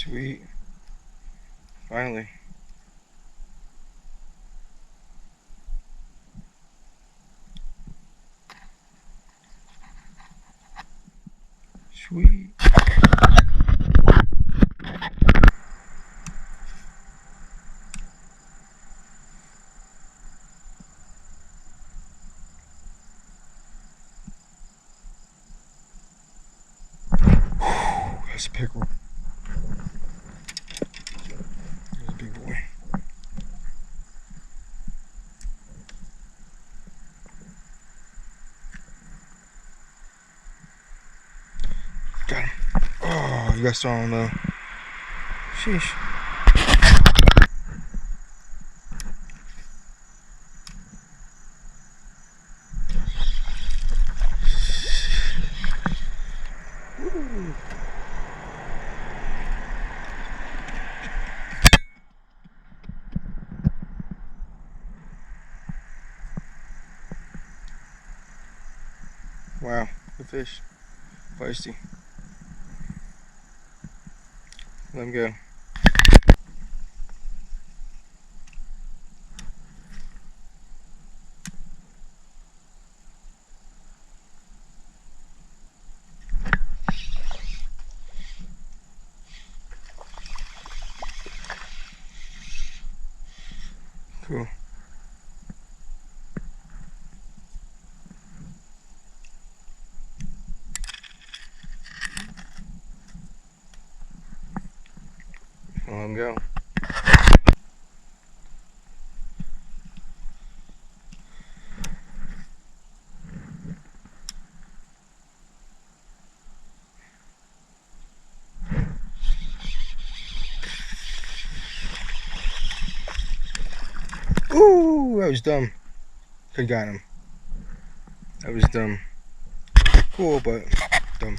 Sweet. Finally. Sweet. That's a pickerel. That's a big boy. Got him. Oh, you got strong though. Sheesh. Woo. Wow, good fish. Feisty. Let him go. Cool. Let him go. Ooh, that was dumb. Could've got him. That was dumb. Cool, but dumb.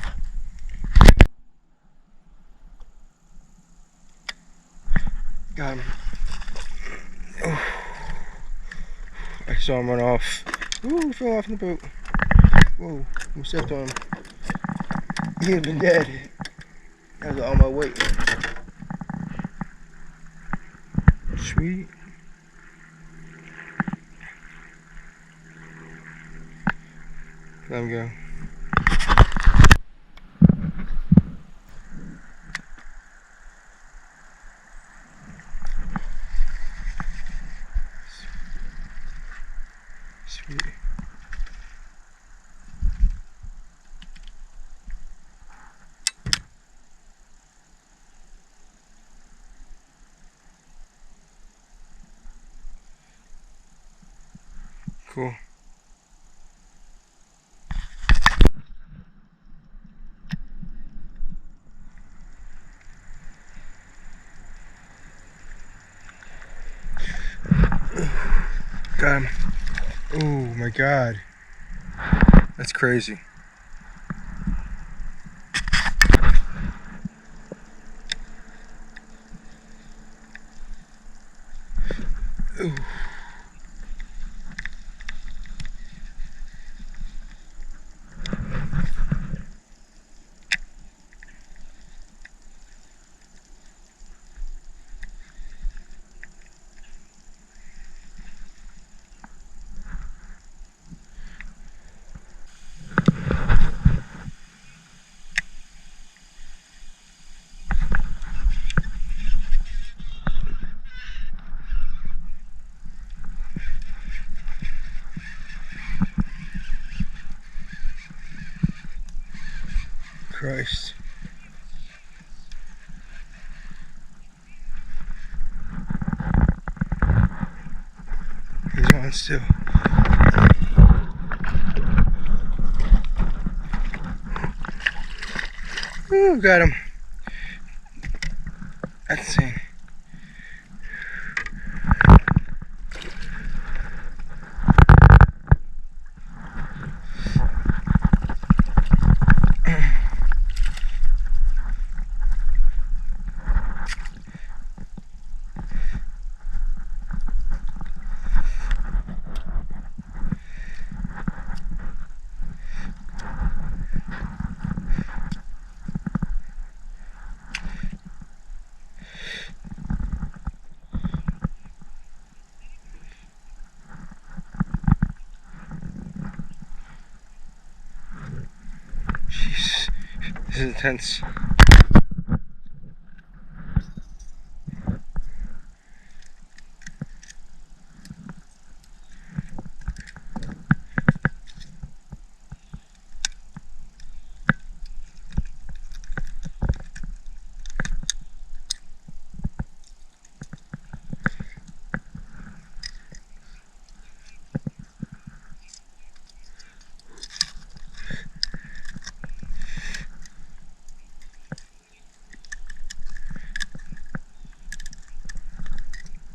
Got him. Oh. I saw him run off. Ooh, he fell off in the boat. Whoa, I stepped on him. He'd have been dead. That was all my weight. Sweet. Let him go. Sweet. Cool. Got him. Oh my God. That's crazy. Ooh. Christ. He's on still. Ooh, got him. That's insane. This is intense.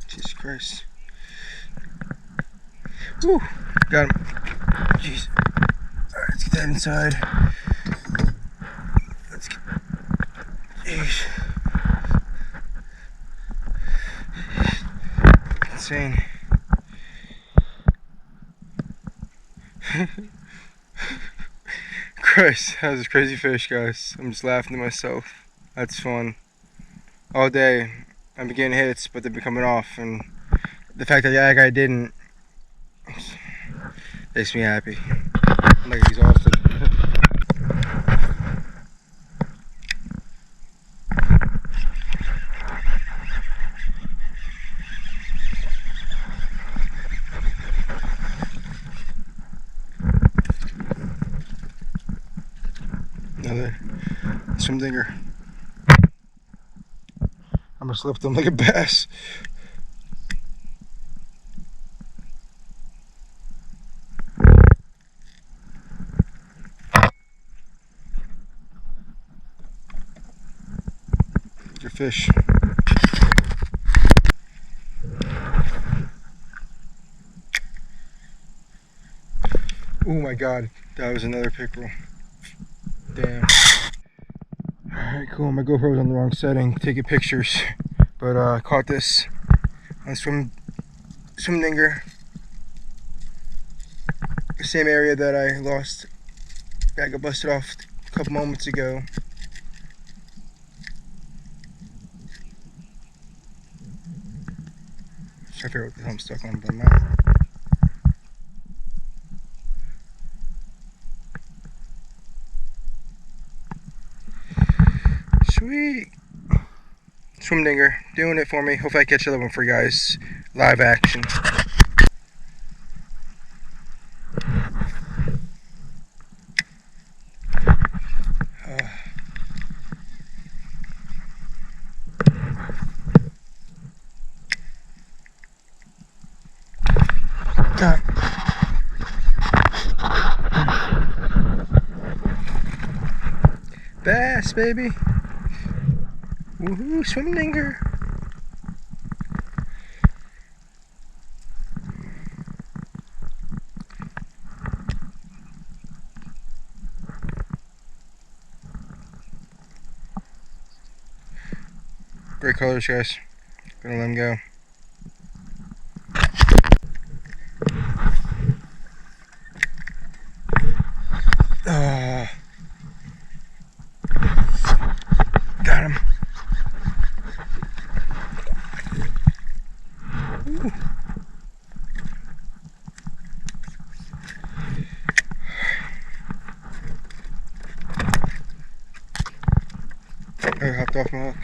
Jesus Christ. Woo! Got him. Jeez. Alright, let's get that inside. Let's get. Jeez. Insane. Christ, that was a crazy fish, guys. I'm just laughing to myself. That's fun. All day, I've been getting hits, but they've been coming off, and the fact that that guy didn't makes me happy. I'm like exhausted. Another swim dinger. I'm gonna slip them like a bass. Good fish. Oh my god, that was another pickerel. Damn. Alright, cool. My GoPro was on the wrong setting, taking pictures. But I caught this on swim dinger. The same area that I lost. That got busted off a couple moments ago. Trying to figure out what the hell I'm stuck on, but I'm not. Sweet. Swim dinger, doing it for me. Hopefully I catch another one for you guys. Live action. God. Bass, baby. Woohoo, swim dinger. Great colors, guys. Gonna let them go. Got him. Ooh. I hopped off my hook.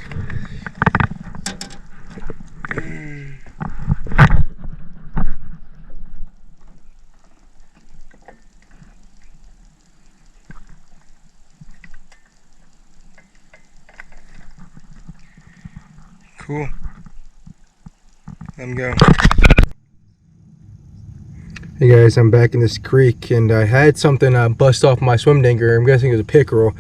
Cool. Let him go. Hey guys, I'm back in this creek and I had something bust off my swim dinger. I'm guessing it was a pickerel.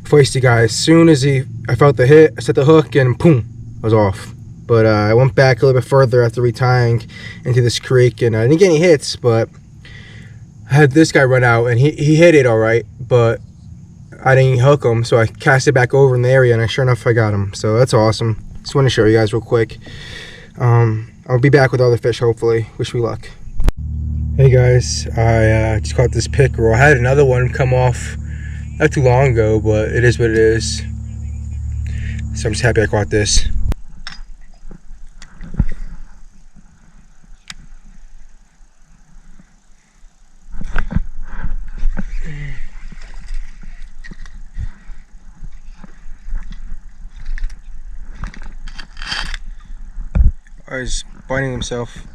Feisty guy. As soon as I felt the hit, I set the hook and boom, I was off. But I went back a little bit further after retying into this creek and I didn't get any hits, but I had this guy run out and he hit it all right, but I didn't hook him, so I cast it back over in the area and sure enough I got him. So that's awesome. Just want to show you guys real quick. I'll be back with other fish hopefully. Wish me luck. Hey guys, I just caught this pickerel. I had another one come off not too long ago, but it is what it is. So I'm just happy I caught this. Oh, he's biting himself.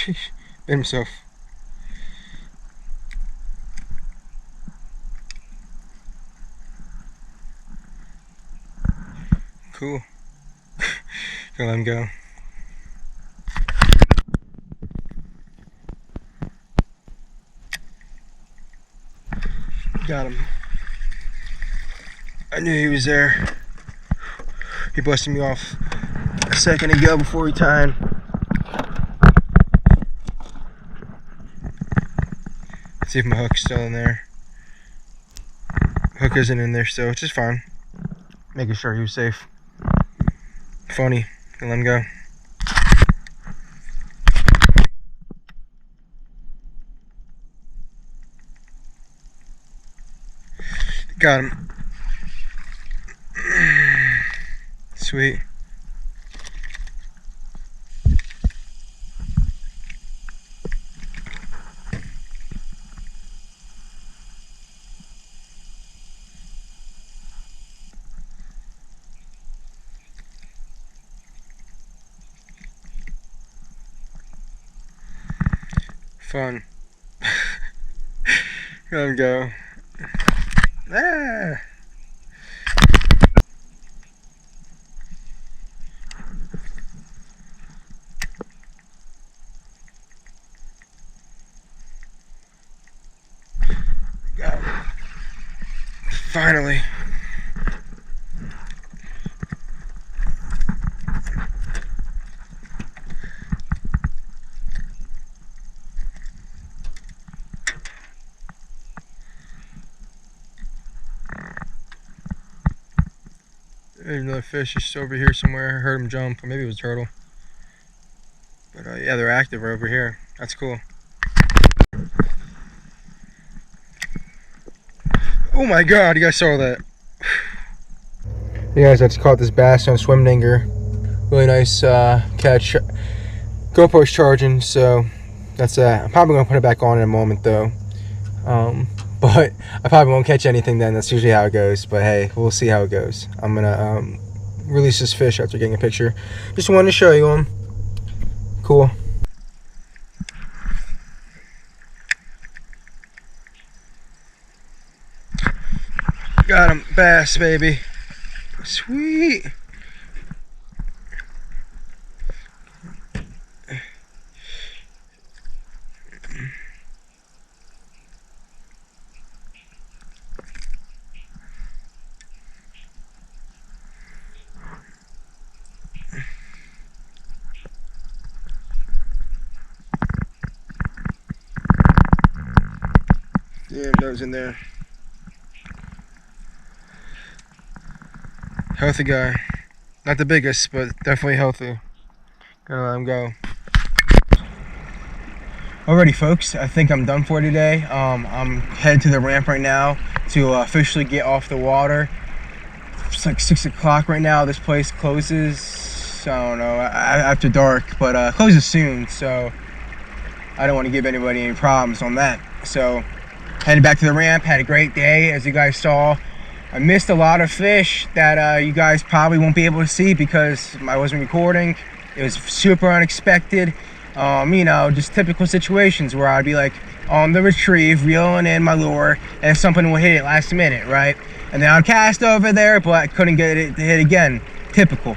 Bit himself. Cool. Gonna let him go. Got him. I knew he was there. He busted me off a second ago before he tied. Let's see if my hook's still in there. Hook isn't in there still, which is fine. Making sure he was safe. Funny. Gonna let him go. Got him. Sweet. Fun. Let him go. Ah. Got him. Finally. There's another fish just over here somewhere. I heard him jump, or maybe it was a turtle. But yeah, they're active right over here. That's cool. Oh my god, you guys saw that. You guys, I just caught this bass on swim dinger. Really nice catch. GoPro's charging, so that's that. I'm probably gonna put it back on in a moment though. But I probably won't catch anything then. That's usually how it goes. But hey, we'll see how it goes. I'm gonna release this fish after getting a picture. Just wanted to show you him. Cool. Got him, bass, baby. Sweet. Yeah, those in there. Healthy guy. Not the biggest, but definitely healthy. Gonna let him go. Alrighty, folks, I think I'm done for today. I'm headed to the ramp right now to officially get off the water. It's like 6 o'clock right now. This place closes, I don't know, after dark, but closes soon, so I don't want to give anybody any problems on that. So headed back to the ramp. Had a great day, as you guys saw. I missed a lot of fish that you guys probably won't be able to see because I wasn't recording. It was super unexpected. You know, just typical situations where I'd be like on the retrieve, reeling in my lure, and something would hit it last minute, right? And then I'd cast over there, but I couldn't get it to hit again. Typical.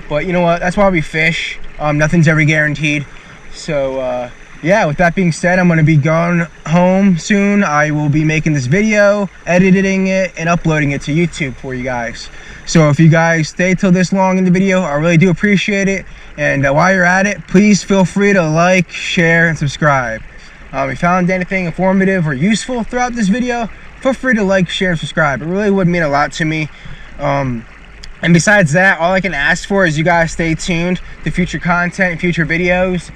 But you know what? That's why we fish. Nothing's ever guaranteed. So yeah, with that being said, I'm going to be going home soon. I will be making this video, editing it, and uploading it to YouTube for you guys. So if you guys stay till this long in the video, I really do appreciate it. And while you're at it, please feel free to like, share, and subscribe. If you found anything informative or useful throughout this video, feel free to like, share, and subscribe. It really would mean a lot to me. And besides that, all I can ask for is you guys stay tuned to future content and future videos.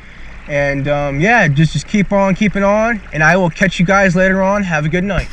And yeah, just keep on keeping on, and I will catch you guys later on. Have a good night.